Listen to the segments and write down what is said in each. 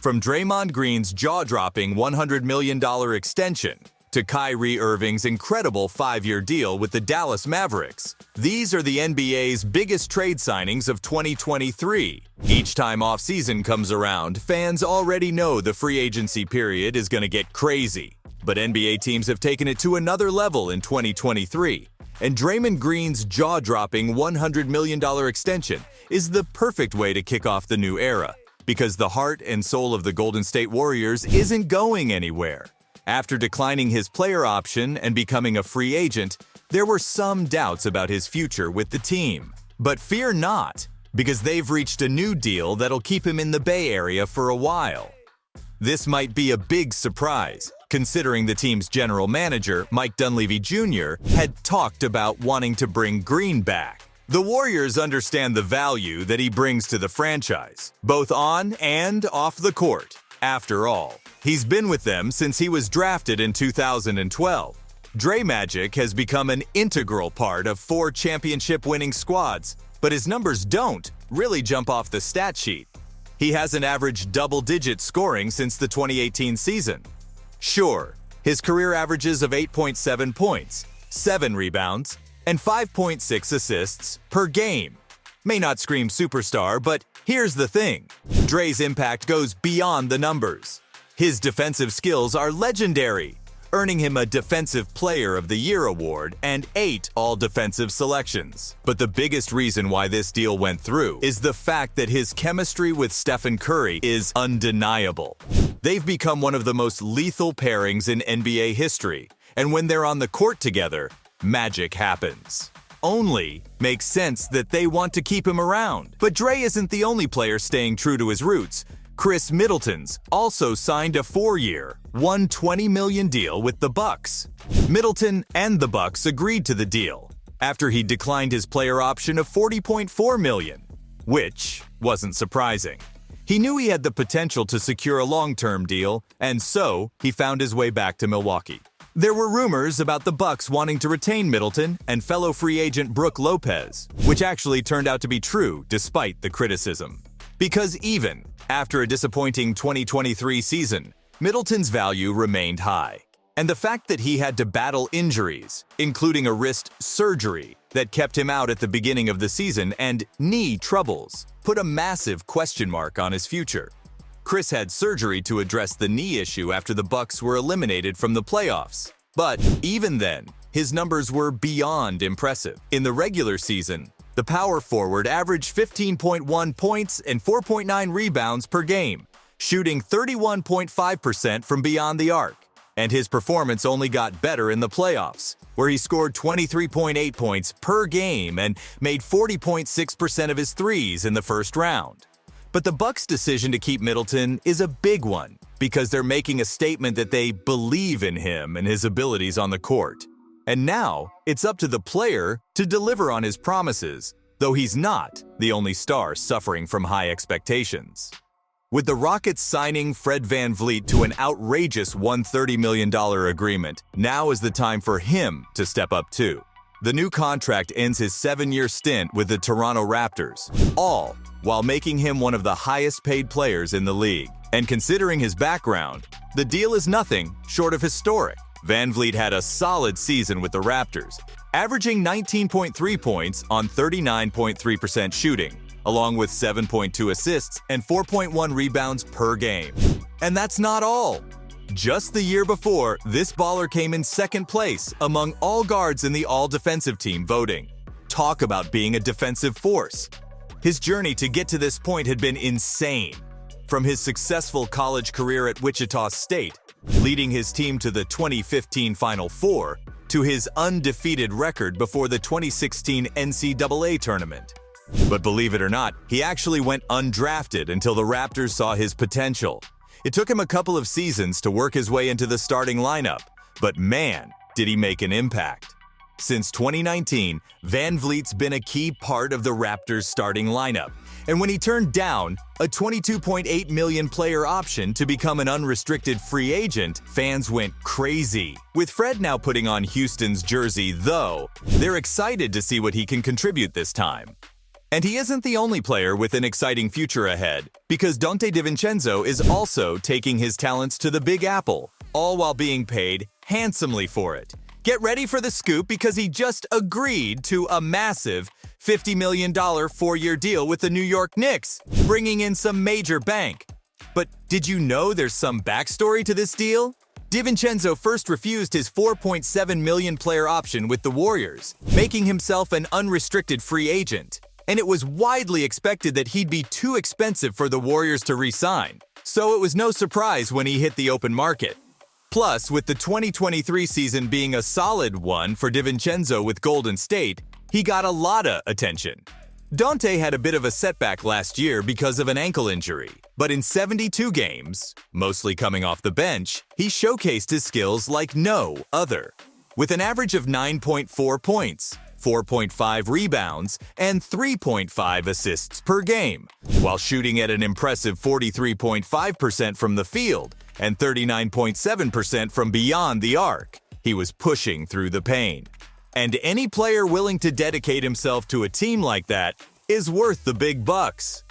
From Draymond Green's jaw-dropping $100 million extension to Kyrie Irving's incredible 5-year deal with the Dallas Mavericks, these are the NBA's biggest trade signings of 2023. Each time off-season comes around, fans already know the free agency period is going to get crazy. But NBA teams have taken it to another level in 2023. And Draymond Green's jaw-dropping $100 million extension is the perfect way to kick off the new era, because the heart and soul of the Golden State Warriors isn't going anywhere. After declining his player option and becoming a free agent, there were some doubts about his future with the team. But fear not, because they've reached a new deal that'll keep him in the Bay Area for a while. This might be a big surprise, considering the team's general manager, Mike Dunleavy Jr., had talked about wanting to bring Green back. The Warriors understand the value that he brings to the franchise, both on and off the court. After all, he's been with them since he was drafted in 2012. Dre Magic has become an integral part of 4 championship-winning squads, but his numbers don't really jump off the stat sheet. He hasn't averaged double-digit scoring since the 2018 season. Sure, his career averages of 8.7 points, 7 rebounds, and 5.6 assists per game may not scream superstar, but here's the thing. Dre's impact goes beyond the numbers. His defensive skills are legendary, earning him a Defensive Player of the Year award and 8 all-defensive selections. But the biggest reason why this deal went through is the fact that his chemistry with Stephen Curry is undeniable. They've become one of the most lethal pairings in NBA history, and when they're on the court together, magic happens. Only makes sense that they want to keep him around. But Dre isn't the only player staying true to his roots. Chris Middleton's also signed a 4-year, $120 million deal with the Bucks. Middleton and the Bucks agreed to the deal after he declined his player option of $40.4 million, which wasn't surprising. He knew he had the potential to secure a long-term deal, and so he found his way back to Milwaukee. There were rumors about the Bucks wanting to retain Middleton and fellow free agent Brook Lopez, which actually turned out to be true despite the criticism. Because even after a disappointing 2023 season, Middleton's value remained high. And the fact that he had to battle injuries, including a wrist surgery that kept him out at the beginning of the season, and knee troubles, put a massive question mark on his future. Chris had surgery to address the knee issue after the Bucks were eliminated from the playoffs. But even then, his numbers were beyond impressive. In the regular season, the power forward averaged 15.1 points and 4.9 rebounds per game, shooting 31.5% from beyond the arc. And his performance only got better in the playoffs, where he scored 23.8 points per game and made 40.6% of his threes in the first round. But the Bucks' decision to keep Middleton is a big one, because they're making a statement that they believe in him and his abilities on the court. And now, it's up to the player to deliver on his promises, though he's not the only star suffering from high expectations. With the Rockets signing Fred VanVleet to an outrageous $130 million agreement, now is the time for him to step up too. The new contract ends his 7-year stint with the Toronto Raptors, all while making him one of the highest-paid players in the league. And considering his background, the deal is nothing short of historic. VanVleet had a solid season with the Raptors, averaging 19.3 points on 39.3% shooting, along with 7.2 assists and 4.1 rebounds per game. And that's not all. Just the year before, this baller came in second place among all guards in the all-defensive team voting. Talk about being a defensive force. His journey to get to this point had been insane. From his successful college career at Wichita State, leading his team to the 2015 Final Four, to his undefeated record before the 2016 NCAA tournament. But believe it or not, he actually went undrafted until the Raptors saw his potential. It took him a couple of seasons to work his way into the starting lineup, but man, did he make an impact. Since 2019, VanVleet's been a key part of the Raptors' starting lineup, and when he turned down a $22.8 million player option to become an unrestricted free agent, fans went crazy. With Fred now putting on Houston's jersey, though, they're excited to see what he can contribute this time. And he isn't the only player with an exciting future ahead, because Donte DiVincenzo is also taking his talents to the Big Apple, all while being paid handsomely for it. Get ready for the scoop because he just agreed to a massive $50 million four-year deal with the New York Knicks, bringing in some major bank. But did you know there's some backstory to this deal? DiVincenzo first refused his $4.7 million player option with the Warriors, making himself an unrestricted free agent. And it was widely expected that he'd be too expensive for the Warriors to re-sign, so it was no surprise when he hit the open market. Plus, with the 2023 season being a solid one for DiVincenzo with Golden State, he got a lot of attention. Donte had a bit of a setback last year because of an ankle injury, but in 72 games, mostly coming off the bench, he showcased his skills like no other. With an average of 9.4 points, 4.5 rebounds, and 3.5 assists per game, while shooting at an impressive 43.5% from the field and 39.7% from beyond the arc. He was pushing through the pain. And any player willing to dedicate himself to a team like that is worth the big bucks.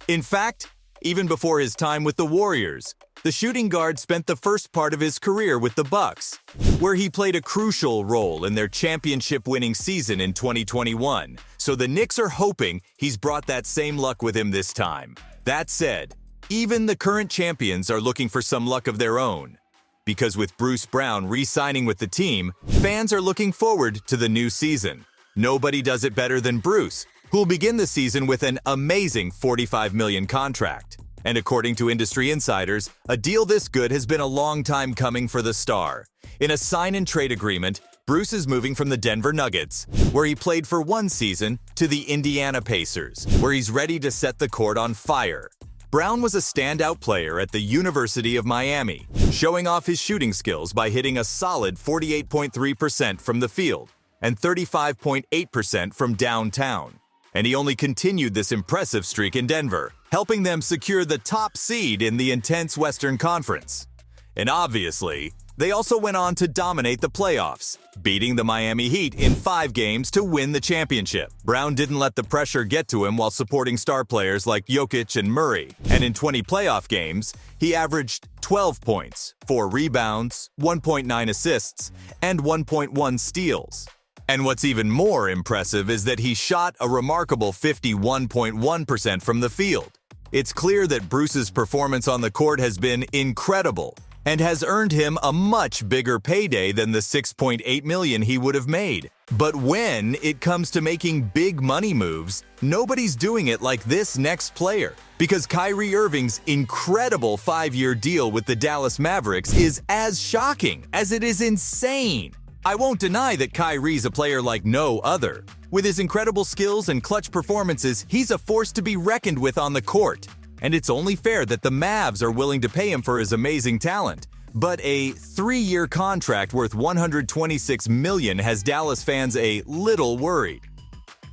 In fact, even before his time with the Warriors, the shooting guard spent the first part of his career with the Bucks, where he played a crucial role in their championship-winning season in 2021. So the Knicks are hoping he's brought that same luck with him this time. That said, even the current champions are looking for some luck of their own. Because with Bruce Brown re-signing with the team, fans are looking forward to the new season. Nobody does it better than Bruce, who'll begin the season with an amazing $45 million contract. And according to industry insiders, a deal this good has been a long time coming for the star. In a sign-and-trade agreement, Bruce is moving from the Denver Nuggets, where he played for one season, to the Indiana Pacers, where he's ready to set the court on fire. Brown was a standout player at the University of Miami, showing off his shooting skills by hitting a solid 48.3% from the field and 35.8% from downtown. And he only continued this impressive streak in Denver, helping them secure the top seed in the intense Western Conference. And obviously, they also went on to dominate the playoffs, beating the Miami Heat in 5 games to win the championship. Brown didn't let the pressure get to him while supporting star players like Jokic and Murray, and in 20 playoff games, he averaged 12 points, 4 rebounds, 1.9 assists, and 1.1 steals. And what's even more impressive is that he shot a remarkable 51.1% from the field. It's clear that Bruce's performance on the court has been incredible and has earned him a much bigger payday than the $6.8 million he would have made. But when it comes to making big money moves, nobody's doing it like this next player. Because Kyrie Irving's incredible 5-year deal with the Dallas Mavericks is as shocking as it is insane. I won't deny that Kyrie's a player like no other. With his incredible skills and clutch performances, he's a force to be reckoned with on the court. And it's only fair that the Mavs are willing to pay him for his amazing talent. But a 3-year contract worth $126 million has Dallas fans a little worried.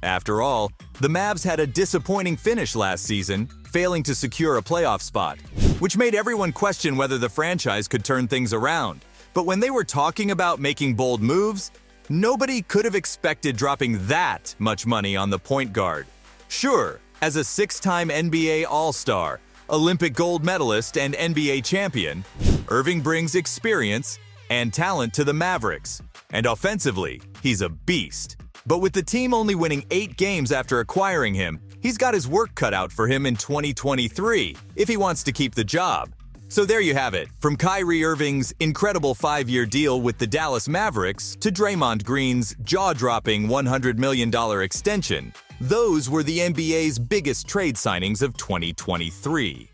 After all, the Mavs had a disappointing finish last season, failing to secure a playoff spot, which made everyone question whether the franchise could turn things around. But when they were talking about making bold moves, nobody could have expected dropping that much money on the point guard. Sure, as a 6-time NBA All-Star, Olympic gold medalist, and NBA champion, Irving brings experience and talent to the Mavericks. And offensively, he's a beast. But with the team only winning 8 games after acquiring him, he's got his work cut out for him in 2023 if he wants to keep the job. So there you have it, from Kyrie Irving's incredible 5-year deal with the Dallas Mavericks to Draymond Green's jaw-dropping $100 million extension. Those were the NBA's biggest trade signings of 2023.